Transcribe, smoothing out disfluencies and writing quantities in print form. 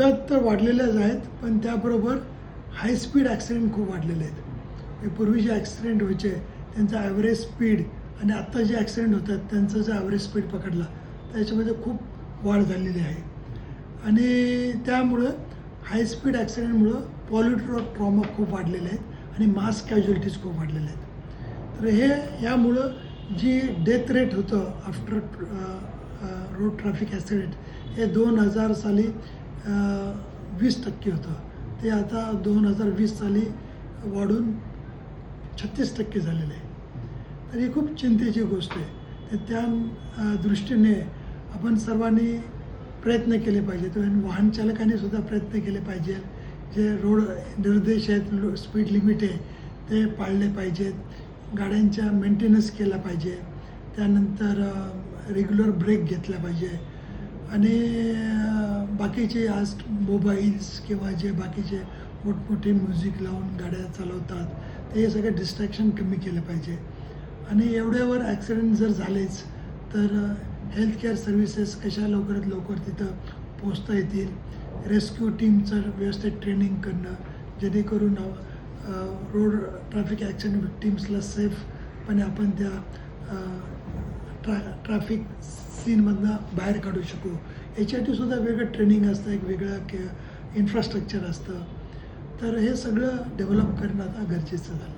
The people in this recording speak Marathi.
तर वाढलेल्याच आहेत, पण त्याबरोबर हाय स्पीड ॲक्सिडेंट खूप वाढलेले आहेत. पूर्वी जे ॲक्सिडेंट व्हायचे त्यांचा ॲव्हरेज स्पीड आणि आत्ता जे ॲक्सिडेंट होतात त्यांचा जो ॲव्हरेज स्पीड पकडला त्याच्यामध्ये खूप वाढ झालेली आहे. आणि त्यामुळं हाय स्पीड ॲक्सिडेंटमुळं पॉलिट्रॉ ट्रॉमा खूप वाढलेले आहेत आणि मास कॅज्युअलिटीज खूप वाढलेल्या आहेत. तर हे यामुळं जी डेथ रेट होतं आफ्टर रोड ट्रॅफिक ॲक्सिडेंट हे 2000 साली 20% होतं, ते आता 2020 साली वाढून 36% झालेलं आहे. तर ही खूप चिंतेची गोष्ट आहे. तर त्या दृष्टीने आपण सर्वांनी प्रयत्न केले पाहिजेत आणि वाहन चालकांनी सुद्धा प्रयत्न केले पाहिजे. जे रोड निर्देश आहेत, स्पीड लिमिट आहे ते पाळले पाहिजेत. गाड्यांचा मेंटेनन्स केला पाहिजे. त्यानंतर रेग्युलर ब्रेक घेतला पाहिजे. आणि बाकीचे आज मोबाईल्स किंवा जे बाकीचे मोठमोठे म्युझिक लावून गाड्या चालवतात ते सगळं डिस्ट्रॅक्शन कमी केलं पाहिजे. आणि एवढ्यावर ॲक्सिडेंट जर झालेच तर हेल्थकेअर सर्व्हिसेस कशा लवकरात लवकर तिथं पोचता येतील. रेस्क्यू टीमचं व्यवस्थित ट्रेनिंग करणं जेणेकरून रोड ट्रॅफिक ॲक्सिडेंट विक्टिम्सला सेफपणे आपण त्या ट्रॅफिक सीनमधनं बाहेर काढू शकू. याच्यासाठी सुद्धा वेगळं ट्रेनिंग असतं, एक वेगळं इन्फ्रास्ट्रक्चर असतं. तर हे सगळं डेव्हलप करणं आता गरजेचं झालं.